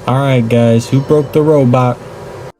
Alright guys, who broke the robot?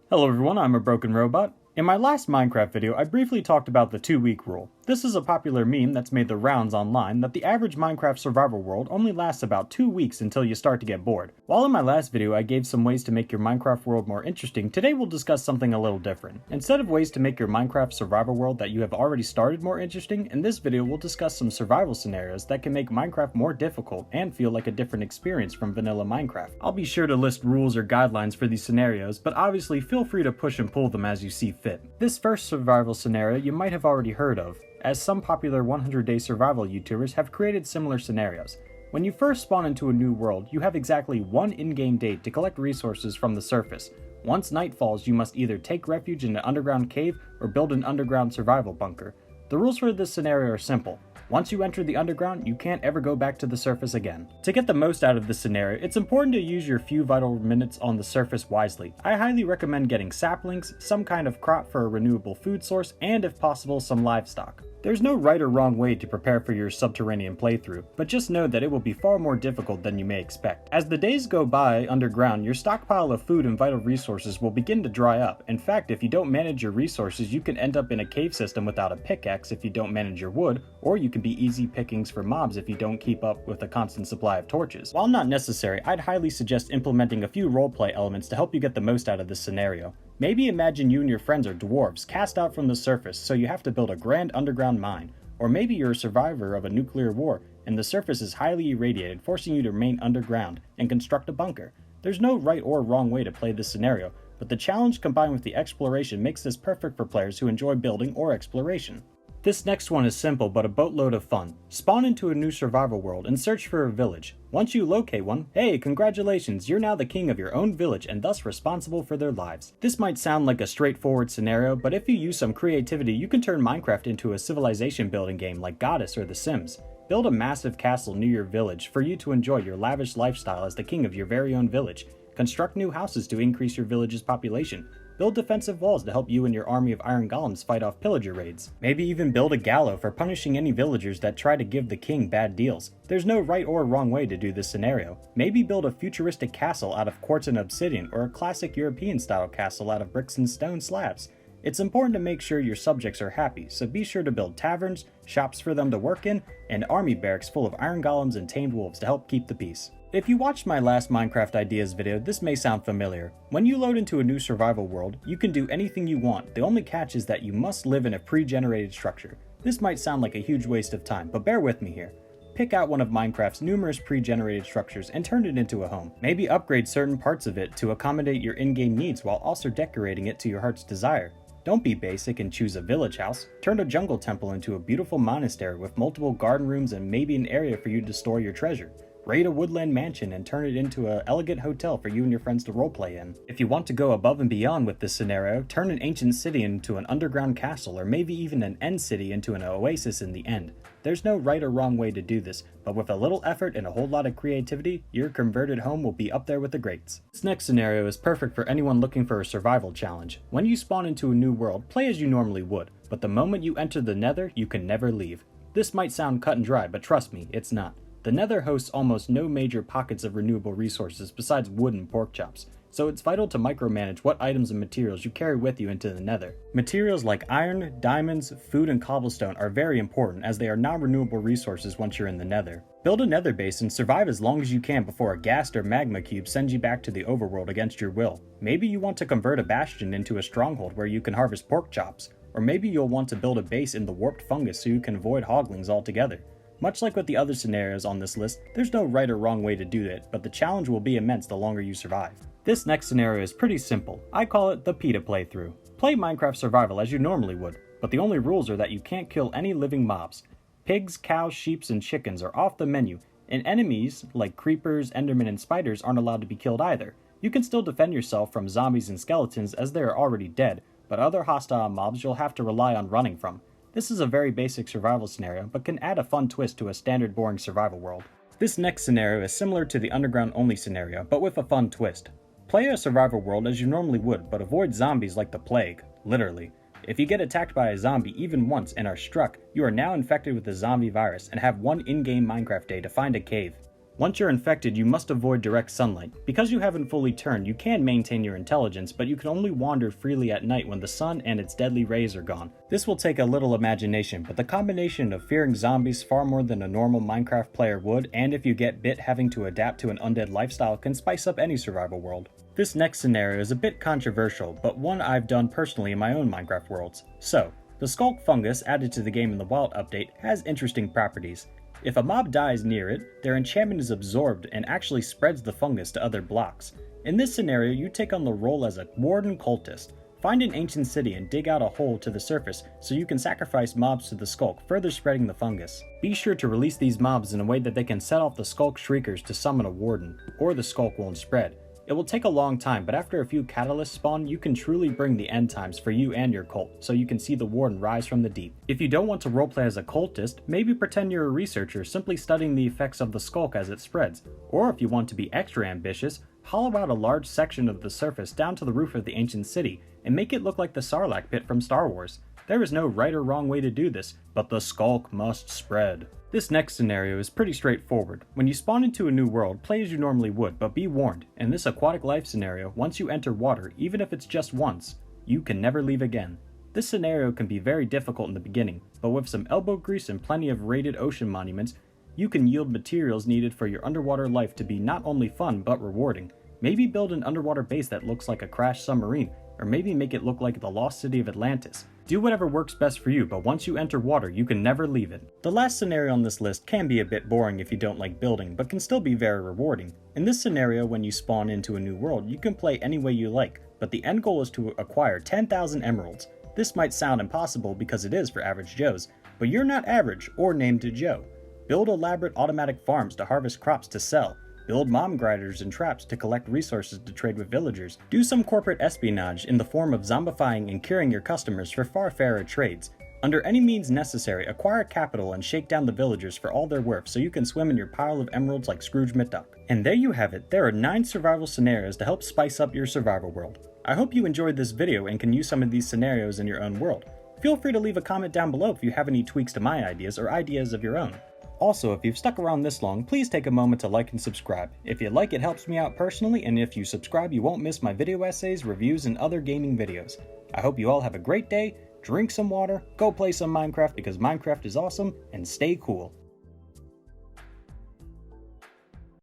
Hello everyone, I'm a Broken Robot. In my last Minecraft video, I briefly talked about the 2-week rule. This is a popular meme that's made the rounds online that the average Minecraft survival world only lasts about 2 weeks until you start to get bored. While in my last video I gave some ways to make your Minecraft world more interesting, today we'll discuss something a little different. Instead of ways to make your Minecraft survival world that you have already started more interesting, in this video we'll discuss some survival scenarios that can make Minecraft more difficult and feel like a different experience from vanilla Minecraft. I'll be sure to list rules or guidelines for these scenarios, but obviously feel free to push and pull them as you see fit. This first survival scenario you might have already heard of, as some popular 100-day survival YouTubers have created similar scenarios. When you first spawn into a new world, you have exactly one in-game day to collect resources from the surface. Once night falls, you must either take refuge in an underground cave or build an underground survival bunker. The rules for this scenario are simple. Once you enter the underground, you can't ever go back to the surface again. To get the most out of this scenario, it's important to use your few vital minutes on the surface wisely. I highly recommend getting saplings, some kind of crop for a renewable food source, and if possible, some livestock. There's no right or wrong way to prepare for your subterranean playthrough, but just know that it will be far more difficult than you may expect. As the days go by underground, your stockpile of food and vital resources will begin to dry up. In fact, if you don't manage your resources, you can end up in a cave system without a pickaxe if you don't manage your wood, or you can be easy pickings for mobs if you don't keep up with a constant supply of torches. While not necessary, I'd highly suggest implementing a few roleplay elements to help you get the most out of this scenario. Maybe imagine you and your friends are dwarves cast out from the surface, so you have to build a grand underground mine. Or maybe you're a survivor of a nuclear war, and the surface is highly irradiated, forcing you to remain underground and construct a bunker. There's no right or wrong way to play this scenario, but the challenge combined with the exploration makes this perfect for players who enjoy building or exploration. This next one is simple but a boatload of fun. Spawn into a new survival world and search for a village. Once you locate one, hey, congratulations, you're now the king of your own village and thus responsible for their lives. This might sound like a straightforward scenario, but if you use some creativity, you can turn Minecraft into a civilization building game like Goddess or The Sims. Build a massive castle near your village for you to enjoy your lavish lifestyle as the king of your very own village. Construct new houses to increase your village's population. Build defensive walls to help you and your army of iron golems fight off pillager raids. Maybe even build a gallows for punishing any villagers that try to give the king bad deals. There's no right or wrong way to do this scenario. Maybe build a futuristic castle out of quartz and obsidian, or a classic European style castle out of bricks and stone slabs. It's important to make sure your subjects are happy, so be sure to build taverns, shops for them to work in, and army barracks full of iron golems and tamed wolves to help keep the peace. If you watched my last Minecraft Ideas video, this may sound familiar. When you load into a new survival world, you can do anything you want. The only catch is that you must live in a pre-generated structure. This might sound like a huge waste of time, but bear with me here. Pick out one of Minecraft's numerous pre-generated structures and turn it into a home. Maybe upgrade certain parts of it to accommodate your in-game needs while also decorating it to your heart's desire. Don't be basic and choose a village house. Turn a jungle temple into a beautiful monastery with multiple garden rooms and maybe an area for you to store your treasure. Raid a woodland mansion and turn it into an elegant hotel for you and your friends to roleplay in. If you want to go above and beyond with this scenario, turn an ancient city into an underground castle, or maybe even an end city into an oasis in the end. There's no right or wrong way to do this, but with a little effort and a whole lot of creativity, your converted home will be up there with the greats. This next scenario is perfect for anyone looking for a survival challenge. When you spawn into a new world, play as you normally would, but the moment you enter the Nether, you can never leave. This might sound cut and dry, but trust me, it's not. The Nether hosts almost no major pockets of renewable resources besides wood and pork chops, so it's vital to micromanage what items and materials you carry with you into the Nether. Materials like iron, diamonds, food, and cobblestone are very important as they are non-renewable resources once you're in the Nether. Build a Nether base and survive as long as you can before a ghast or magma cube sends you back to the overworld against your will. Maybe you want to convert a bastion into a stronghold where you can harvest pork chops, or maybe you'll want to build a base in the warped fungus so you can avoid hoglings altogether. Much like with the other scenarios on this list, there's no right or wrong way to do it, but the challenge will be immense the longer you survive. This next scenario is pretty simple. I call it the PETA playthrough. Play Minecraft Survival as you normally would, but the only rules are that you can't kill any living mobs. Pigs, cows, sheep, and chickens are off the menu, and enemies like creepers, endermen, and spiders aren't allowed to be killed either. You can still defend yourself from zombies and skeletons as they are already dead, but other hostile mobs you'll have to rely on running from. This is a very basic survival scenario, but can add a fun twist to a standard boring survival world. This next scenario is similar to the underground only scenario, but with a fun twist. Play a survival world as you normally would, but avoid zombies like the plague, literally. If you get attacked by a zombie even once and are struck, you are now infected with the zombie virus and have one in-game Minecraft day to find a cave. Once you're infected, you must avoid direct sunlight. Because you haven't fully turned, you can maintain your intelligence, but you can only wander freely at night when the sun and its deadly rays are gone. This will take a little imagination, but the combination of fearing zombies far more than a normal Minecraft player would, and if you get bit having to adapt to an undead lifestyle, can spice up any survival world. This next scenario is a bit controversial, but one I've done personally in my own Minecraft worlds. So, the Skulk fungus added to the Game in the Wild update has interesting properties. If a mob dies near it, their enchantment is absorbed and actually spreads the fungus to other blocks. In this scenario, you take on the role as a warden cultist. Find an ancient city and dig out a hole to the surface so you can sacrifice mobs to the Skulk, further spreading the fungus. Be sure to release these mobs in a way that they can set off the Skulk shriekers to summon a warden, or the Skulk won't spread. It will take a long time, but after a few catalysts spawn, you can truly bring the end times for you and your cult, so you can see the warden rise from the deep. If you don't want to roleplay as a cultist, maybe pretend you're a researcher simply studying the effects of the Skulk as it spreads. Or if you want to be extra ambitious, hollow out a large section of the surface down to the roof of the ancient city, and make it look like the Sarlacc pit from Star Wars. There is no right or wrong way to do this, but the Skulk must spread. This next scenario is pretty straightforward. When you spawn into a new world, play as you normally would, but be warned, in this aquatic life scenario, once you enter water, even if it's just once, you can never leave again. This scenario can be very difficult in the beginning, but with some elbow grease and plenty of rated ocean monuments, you can yield materials needed for your underwater life to be not only fun, but rewarding. Maybe build an underwater base that looks like a crashed submarine, or maybe make it look like the lost city of Atlantis. Do whatever works best for you, but once you enter water, you can never leave it. The last scenario on this list can be a bit boring if you don't like building, but can still be very rewarding. In this scenario, when you spawn into a new world, you can play any way you like, but the end goal is to acquire 10,000 emeralds. This might sound impossible because it is for average Joes, but you're not average or named Joe. Build elaborate automatic farms to harvest crops to sell. Build mom grinders and traps to collect resources to trade with villagers. Do some corporate espionage in the form of zombifying and curing your customers for far fairer trades. Under any means necessary, acquire capital and shake down the villagers for all they're worth so you can swim in your pile of emeralds like Scrooge McDuck. And there you have it, there are 9 survival scenarios to help spice up your survival world. I hope you enjoyed this video and can use some of these scenarios in your own world. Feel free to leave a comment down below if you have any tweaks to my ideas or ideas of your own. Also, if you've stuck around this long, please take a moment to like and subscribe. If you like, it helps me out personally, and if you subscribe, you won't miss my video essays, reviews, and other gaming videos. I hope you all have a great day, drink some water, go play some Minecraft because Minecraft is awesome, and stay cool.